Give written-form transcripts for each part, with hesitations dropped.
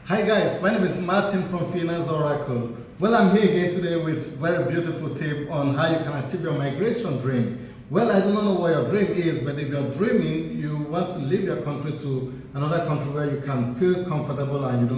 Hi guys, my name is Martin from Finance Oracle. Well, I'm here again today with very beautiful tip on how you can achieve your migration dream. Well, I do not know what your dream is, but if you're dreaming, you want to leave your country to another country where you can feel comfortable and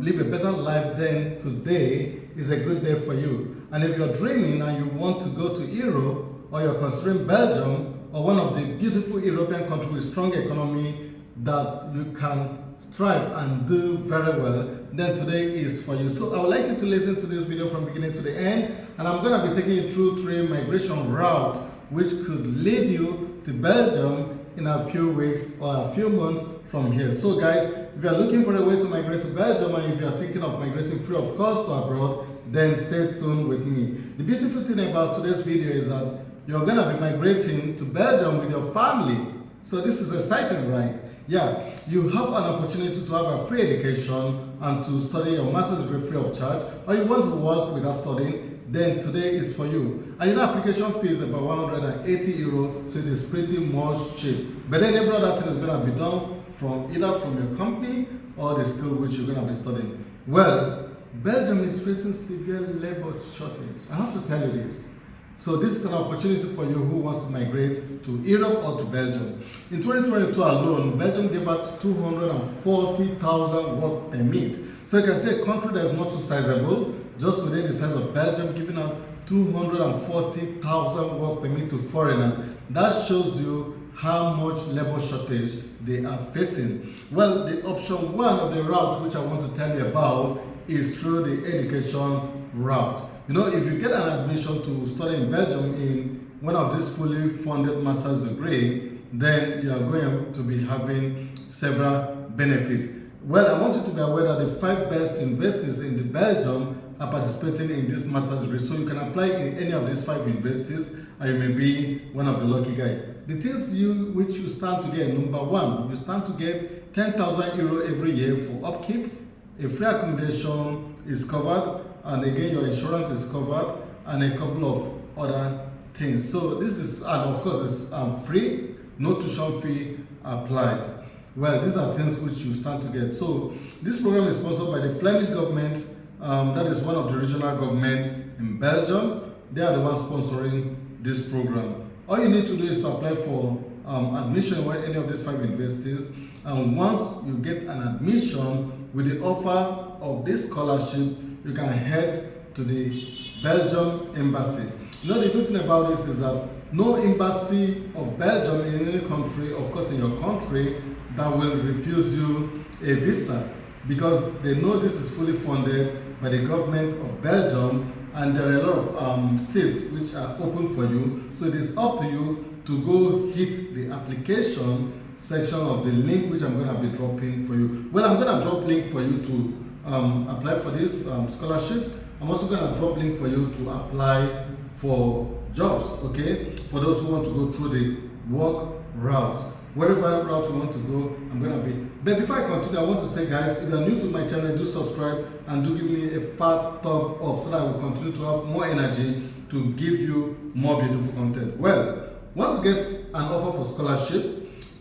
live a better life, then today is a good day for you. And if you're dreaming and you want to go to Europe, or you're considering Belgium, or one of the beautiful European countries with strong economy that you can strive and do very well, then today is for you. So I would like you to listen to this video from beginning to the end, and I'm going to be taking you through 3 migration routes which could lead you to Belgium in a few weeks or a few months from here. So guys, if you are looking for a way to migrate to Belgium, and if you are thinking of migrating free of cost to abroad, then stay tuned with me. The beautiful thing about today's video is that you're going to be migrating to Belgium with your family. So this is exciting, right? Yeah, you have an opportunity to have a free education and to study your master's degree free of charge, or you want to work without studying, then today is for you. And application fee is about 180 euro, so it is pretty much cheap. But then every other thing is going to be done from either from your company or the school which you're going to be studying. Well, Belgium is facing severe labor shortage. I have to tell you this. So this is an opportunity for you who wants to migrate to Europe or to Belgium. In 2022 alone, Belgium gave out 240,000 work permit. So you can see a country that is not too sizable, just within the size of Belgium, giving out 240,000 work permit to foreigners. That shows you how much labor shortage they are facing. Well, the option 1 of the route which I want to tell you about is through the education route. You know, if you get an admission to study in Belgium in one of these fully funded master's degree, then you are going to be having several benefits. Well, I want you to be aware that the 5 best universities in the Belgium are participating in this master's degree. So you can apply in any of these 5 universities and you may be one of the lucky guys. The things which you stand to get: number 1, you stand to get 10,000 euro every year for upkeep. A free accommodation is covered, and again your insurance is covered, and a couple of other things. So this is, and of course it's free, no tuition fee applies. Well, these are things which you stand to get. So this program is sponsored by the Flemish government, that is one of the regional governments in Belgium. They are the ones sponsoring this program. All you need to do is to apply for admission in any of these 5 universities, and once you get an admission with the offer of this scholarship, you can head to the Belgium embassy. You know, the good thing about this is that no embassy of Belgium in any country, of course in your country, that will refuse you a visa, because they know this is fully funded by the government of Belgium, and there are a lot of seats which are open for you. So it is up to you to go hit the application section of the link which I'm going to be dropping for you. Well, I'm going to drop link for you to apply for this scholarship. I'm also going to drop link for you to apply for jobs, okay? For those who want to go through the work route. Wherever route you want to go, I'm going to be. But before I continue, I want to say, guys, if you are new to my channel, do subscribe and do give me a fat thumb up so that I will continue to have more energy to give you more beautiful content. Well, once you get an offer for scholarship,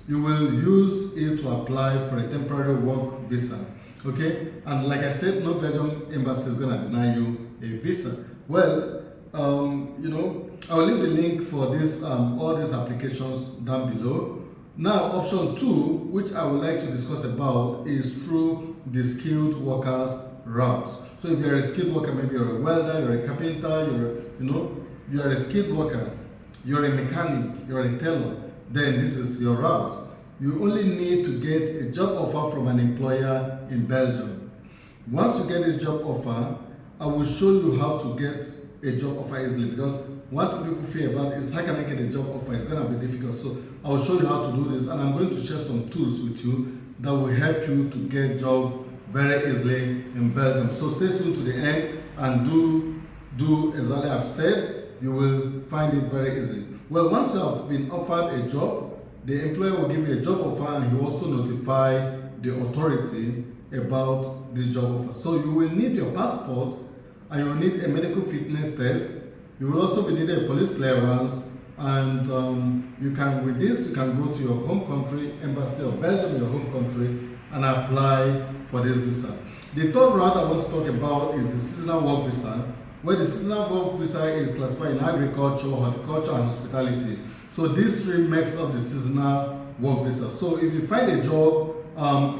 you will use it to apply for a temporary work visa. Okay, and like I said, no Belgium embassy is going to deny you a visa. Well, I will leave the link for this, all these applications down below. Now, option 2, which I would like to discuss about, is through the skilled workers route. So if you're a skilled worker, maybe you're a welder, you're a carpenter, you're a skilled worker, you're a mechanic, you're a tailor, then this is your route. You only need to get a job offer from an employer in Belgium. Once you get this job offer, I will show you how to get a job offer easily, because one thing people fear about is, how can I get a job offer? It's going to be difficult. So I will show you how to do this, and I'm going to share some tools with you that will help you to get a job very easily in Belgium. So stay tuned to the end and do exactly as I've said. You will find it very easy. Well, once you have been offered a job, the employer will give you a job offer, and he will also notify the authority about this job offer. So you will need your passport, and you will need a medical fitness test. You will also be needed a police clearance, And you can, with this, you can go to your home country, Embassy of Belgium, your home country, and apply for this visa. The third route I want to talk about is the seasonal work visa, where the seasonal work visa is classified in agriculture, horticulture, and hospitality. So these three makes up the seasonal work visa. So if you find a job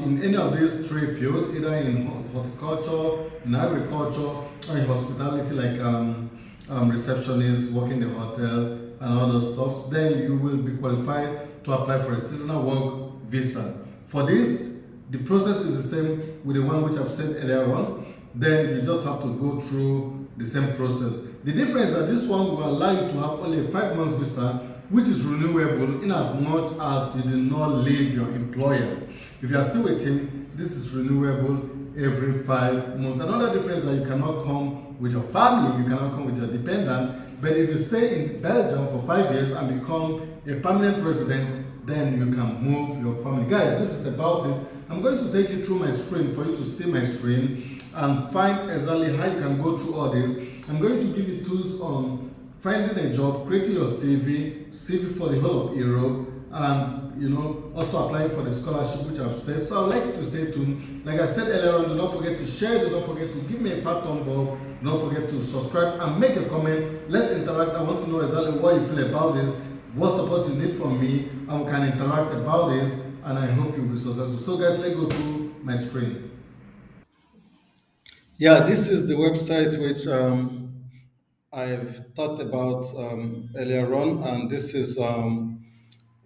in any of these three fields, either in horticulture, in agriculture, or in hospitality, like receptionist, working in the hotel, and all those stuff, then you will be qualified to apply for a seasonal work visa. For this, the process is the same with the one which I've said earlier on. Then you just have to go through the same process. The difference is that this one will allow you to have only a 5 months visa, which is renewable in as much as you did not leave your employer. If you are still with him, this is renewable every 5 months. Another difference is that you cannot come with your family, you cannot come with your dependent. But if you stay in Belgium for 5 years and become a permanent resident, then you can move your family. Guys, this is about it. I'm going to take you through my screen for you to see my screen and find exactly how you can go through all this. I'm going to give you tools on finding a job, creating your CV for the whole of Europe, and also applying for the scholarship which I've said. So I'd like you to stay tuned. Like I said earlier on, do not forget to share, do not forget to give me a fat thumb up, do not forget to subscribe and make a comment. Let's interact. I want to know exactly what you feel about this, what support you need from me, and we can interact about this, and I hope you'll be successful. So guys, let's go to my screen. Yeah, this is the website which I've thought about earlier on, and this is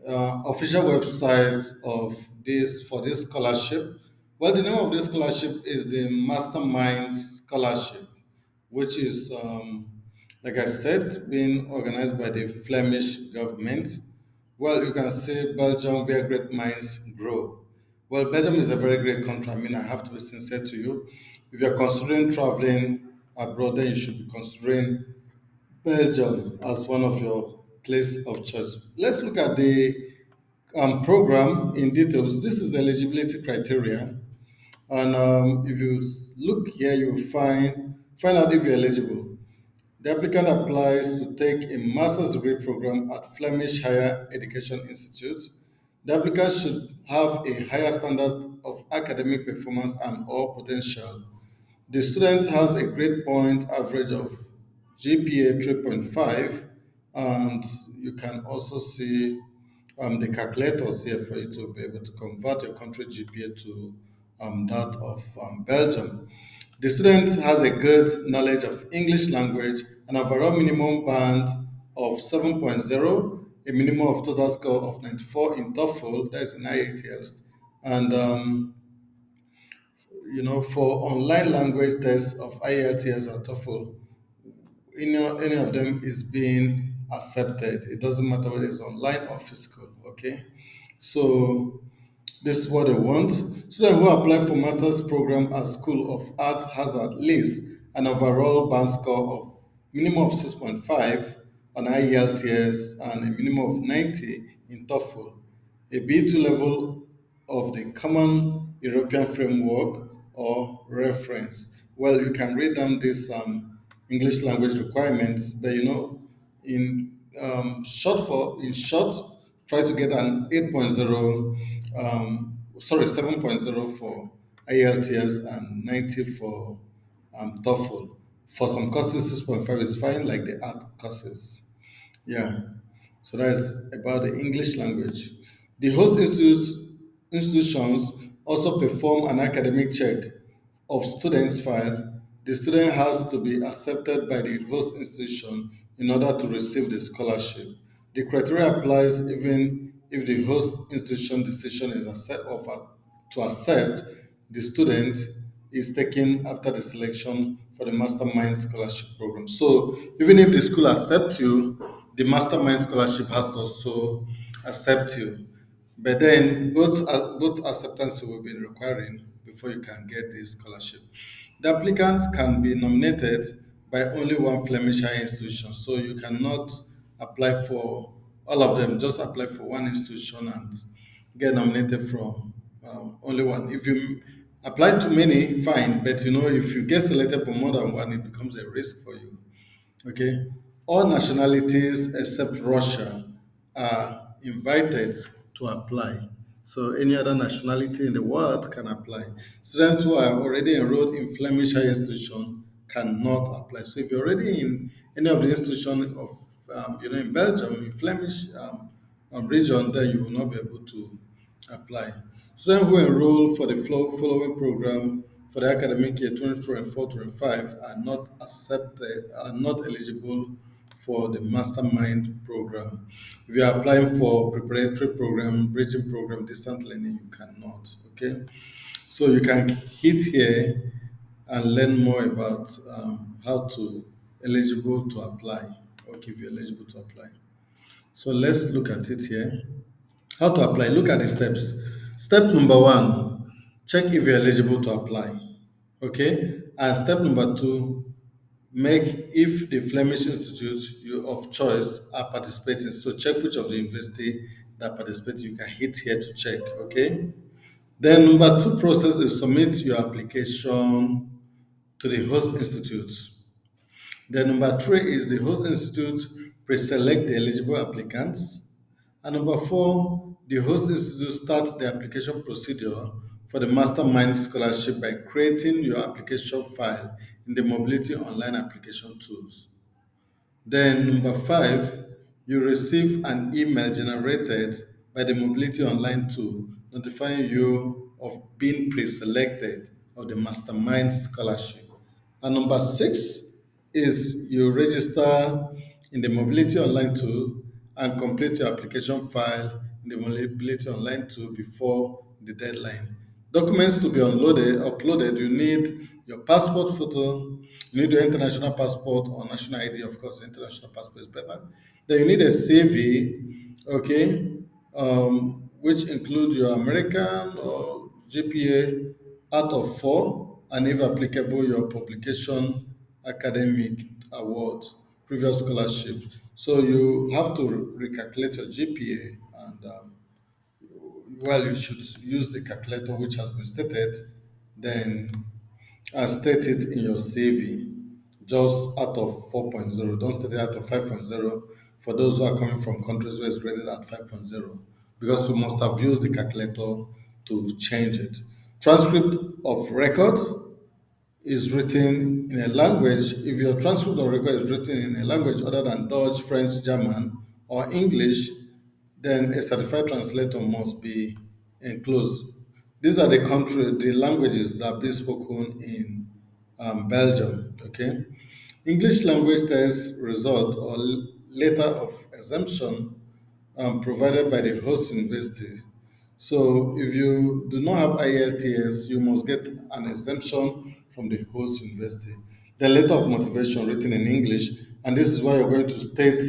official website of this for this scholarship. Well, the name of this scholarship is the Mastermind Scholarship, which is, like I said, being organized by the Flemish government. Well, you can say Belgium, where great minds grow. Well, Belgium is a very great country. I mean, I have to be sincere to you. If you're considering traveling abroad, then you should be considering Belgium as one of your place of choice. Let's look at the program in details. This is the eligibility criteria, and if you look here, you will find out if you're eligible. The applicant applies to take a master's degree program at Flemish Higher Education Institute. The applicant should have a higher standard of academic performance and or potential. The student has a grade point average of GPA 3.5, and you can also see the calculators here for you to be able to convert your country GPA to that of Belgium. The student has a good knowledge of English language, an overall minimum band of 7.0, a minimum of total score of 94 in TOEFL, that's in IELTS, and for online language tests of IELTS or TOEFL, any of them is being accepted. It doesn't matter whether it's online or physical. Okay, so this is what they want. Student who apply for master's program at School of Art has at least an overall band score of minimum of 6.5 on IELTS and a minimum of 90 in TOEFL, a B2 level of the Common European Framework or reference. Well, you can read down this English language requirements, but in short, try to get an 8.0, sorry, 7.0 for IELTS and 90 for TOEFL. For some courses, 6.5 is fine, like the art courses. Yeah. So that's about the English language. The institutions also perform an academic check of students' file. The student has to be accepted by the host institution in order to receive the scholarship. The criteria applies even if the host institution decision is to accept the student is taken after the selection for the Mastermind Scholarship Program. So even if the school accepts you, the Mastermind Scholarship has to also accept you. But then both acceptance will be requiring before you can get the scholarship. The applicant can be nominated by only one Flemish higher institution, so you cannot apply for all of them. Just apply for one institution and get nominated from only one. If you apply to many, fine, but if you get selected for more than one, it becomes a risk for you. Okay. All nationalities except Russia are invited to apply. So any other nationality in the world can apply. Students who are already enrolled in Flemish higher institution cannot apply. So if you're already in any of the institution of in Belgium, in Flemish region, then you will not be able to apply. Students who enroll for the following program for the academic year 2024-25 are not accepted, are not eligible for the mastermind program. If you are applying for preparatory program, bridging program, distance learning, you cannot. Okay, so you can hit here and learn more about how to eligible to apply, or if you're eligible to apply. So let's look at it here. How to apply? Look at the steps. Step number one, check if you're eligible to apply. Okay? And step number two, make if the Flemish Institute of choice are participating. So check which of the university that participate. You can hit here to check. Okay? Then number two process is submit your application to the host institute. Then number three is the host institute pre-select the eligible applicants. And number four, the host institute start the application procedure for the Mastermind Scholarship by creating your application file in the Mobility Online application tools. Then number five, you receive an email generated by the Mobility Online tool notifying you of being pre-selected of the Mastermind Scholarship. And number six is you register in the Mobility Online tool and complete your application file in the Mobility Online tool before the deadline. Documents to be uploaded, you need your passport photo, you need your international passport or national ID, of course, international passport is better. Then you need a CV, okay, which include your American or GPA out of four, and if applicable, your publication, academic award, previous scholarship. So you have to recalculate your GPA and well, you should use the calculator which has been stated, then state it in your CV, just out of 4.0. Don't state it out of 5.0 for those who are coming from countries where it's graded at 5.0, because you must have used the calculator to change it. Transcript of record is written in a language, if your transcript of record is written in a language other than Dutch, French, German, or English, then a certified translator must be enclosed. These are the languages that are being spoken in Belgium. Okay, English language test result or letter of exemption provided by the host university. So if you do not have IELTS, you must get an exemption from the host university. The letter of motivation written in English, and this is why you're going to state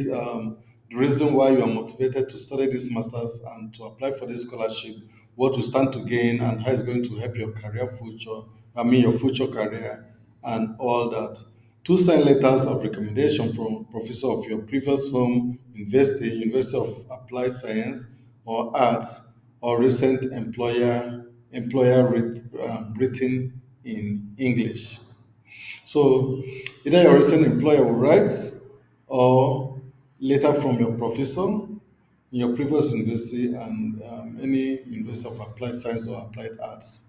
the reason why you are motivated to study this masters and to apply for this scholarship, what you stand to gain, and how it's going to help your career future. I mean your future career and all that. Two signed letters of recommendation from professor of your previous home university, University of Applied Science or Arts, or recent written in English. So either your recent employer will write or letter from your professor in your previous university and any University of Applied Science or Applied Arts.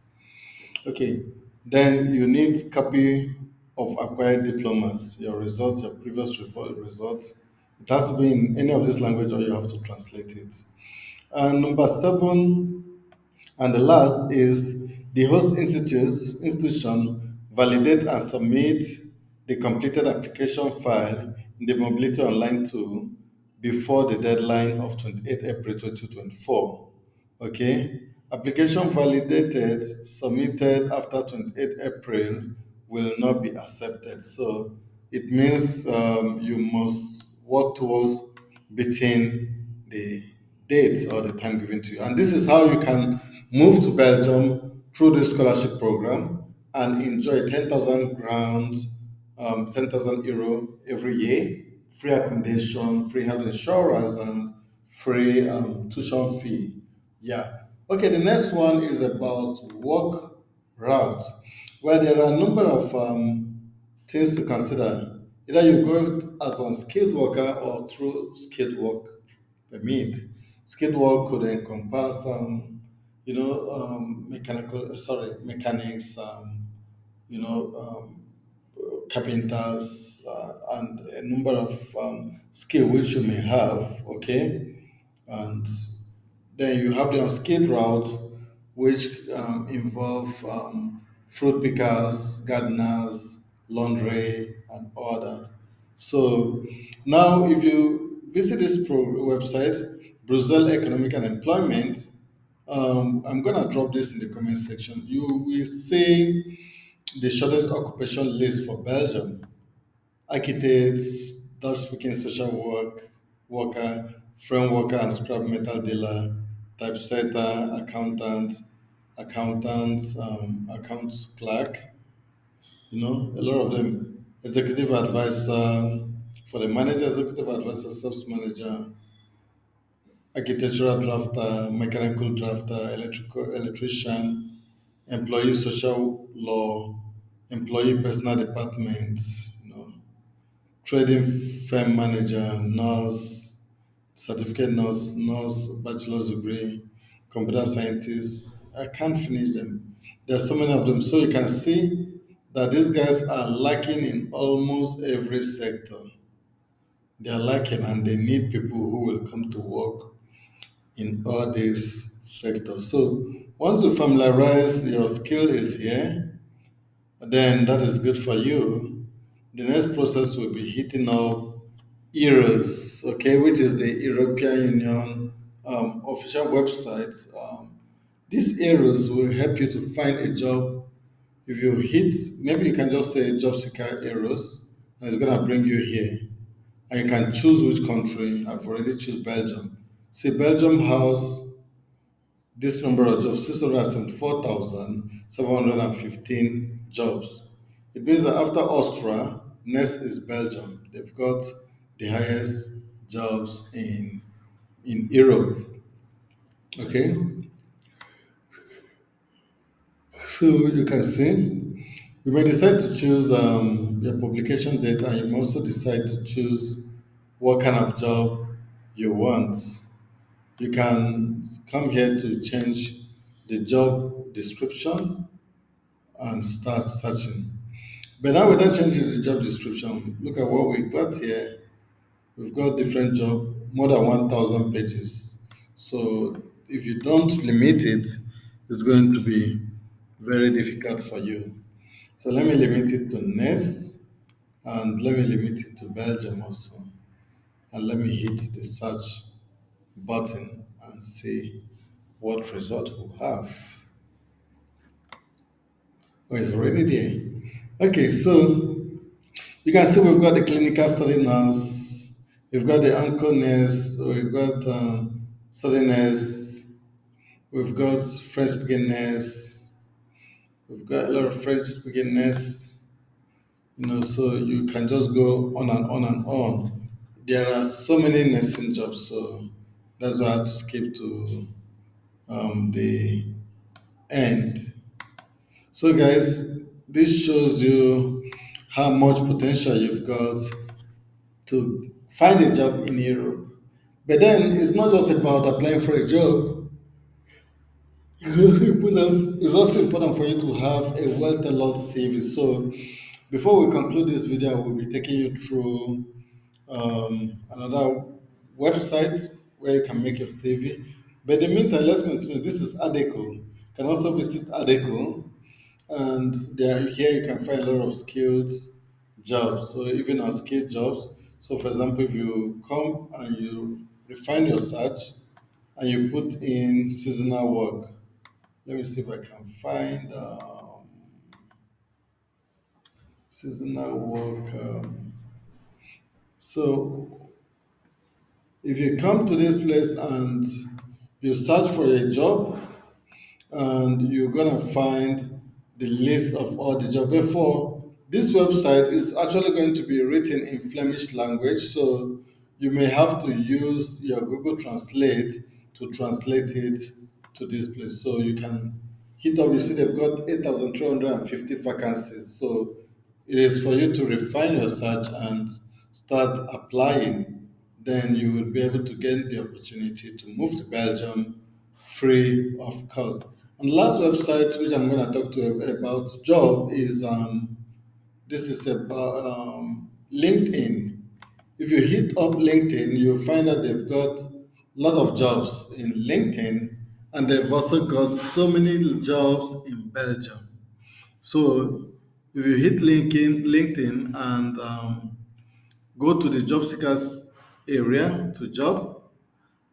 Okay, then you need copy of acquired diplomas, your results, your previous results. It has to be in any of this language or you have to translate it. And number seven, and the last is the host institution validate and submit the completed application file in the Mobility Online tool before the deadline of 28 April 2024. Okay? Application validated, submitted after 28 April will not be accepted. So it means you must work towards beating the date or the time given to you. And this is how you can move to Belgium through this scholarship program and enjoy 10,000 grounds, 10,000 euro every year, free accommodation, free health insurance, and free tuition fee. Yeah. Okay, the next one is about work route. Well, there are a number of things to consider Either you go as unskilled worker or through skilled work permit. Skilled work could encompass, mechanics, carpenters, and a number of skill which you may have. Okay, and then you have the unskilled route, which involve fruit pickers, gardeners, laundry, and other. So now, if you visit this website, Brussels Economic and Employment, I'm gonna drop this in the comment section. You will see the shortest occupation list for Belgium: architects, Dutch speaking social worker, frame worker and scrap metal dealer, typesetter, accounts clerk, a lot of them, executive advisor, for the manager, executive advisor, sales manager, architectural drafter, mechanical drafter, electrician, employee social law, employee personal department, trading firm manager, nurse, certificate nurse, bachelor's degree, computer scientist. I can't finish them. There are so many of them. So you can see that these guys are lacking in almost every sector. They are lacking and they need people who will come to work in all these sectors. So once you familiarize your skill is here, then that is good for you. The next process will be hitting up ERAS, okay, which is the European Union official website. These ERAS will help you to find a job. If you hit, maybe you can just say job seeker ERAS, and it's gonna bring you here. And you can choose which country. I've already choose Belgium. See, Belgium has this number of jobs, 674,715 jobs. It means that after Austria, next is Belgium. They've got the highest jobs in Europe. Okay, so you can see you may decide to choose your publication date, and you may also decide to choose what kind of job you want. You can come here to change the job description and start searching. But now without changing the job description, look at what we got here. We've got different job, more than 1,000 pages. So if you don't limit it, it's going to be very difficult for you. So let me limit it to NES and let me limit it to Belgium also. And let me hit the search button and see what result we'll have. Oh, it's already there. Okay, so you can see we've got the clinical study nurse, we've got the anchor nurse, we've got study nurse, we've got French speaking nurse, we've got a lot of French speaking nurse, so you can just go on and on and on. There are so many nursing jobs, so that's why I had to skip to the end. So, guys, this shows you how much potential you've got to find a job in Europe. But then it's not just about applying for a job. It's also important for you to have a well-tailored CV. So before we conclude this video, I will be taking you through another website where you can make your CV. But in the meantime, let's continue. This is Adeco. You can also visit Adeco, and here you can find a lot of skilled jobs. So even unskilled jobs. So for example, if you come and you refine your search and you put in seasonal work, let me see if I can find seasonal work. So if you come to this place and you search for a job, and you're gonna find the list of all the jobs. Therefore, this website is actually going to be written in Flemish language, so you may have to use your Google Translate to translate it to this place. So you can hit up. You see, they've got 8,350 vacancies. So It is for you to refine your search and start applying. Then you will be able to gain the opportunity to move to Belgium free of cost. And the last website which I'm going to talk to you about job is this is about LinkedIn. If you hit up LinkedIn, you'll find that they've got a lot of jobs in LinkedIn, and they've also got so many jobs in Belgium. So if you hit LinkedIn and go to the job seekers area to job,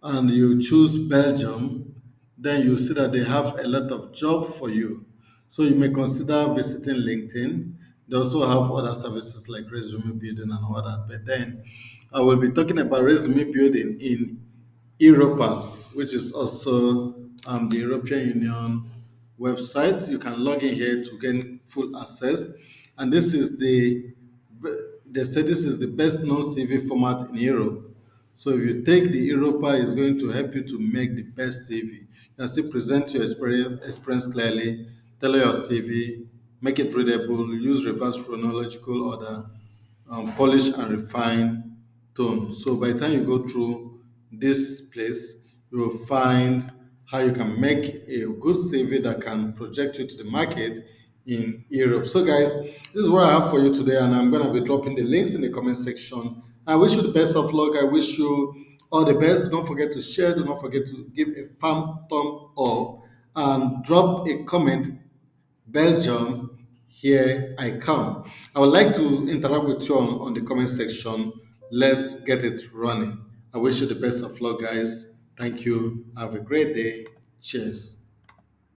and you choose Belgium, then you see that they have a lot of job for you. So you may consider visiting LinkedIn. They also have other services like resume building and all that. But then I will be talking about resume building in Europa, which is also the European Union website. You can log in here to gain full access. And this is they say this is the best known CV format in Europe. So if you take the Europa, it's going to help you to make the best CV. You can still present your experience clearly, tailor your CV, make it readable, use reverse chronological order, polish and refine tone. So by the time you go through this place, you will find how you can make a good CV that can project you to the market in Europe. So guys, this is what I have for you today, and I'm gonna be dropping the links in the comment section. I wish you the best of luck. I wish you all the best. Don't forget to share. Do not forget to give a firm thumb up and drop a comment. Belgium, here I come. I would like to interact with you on the comment section. Let's get it running. I wish you the best of luck, guys. Thank you. Have a great day. Cheers.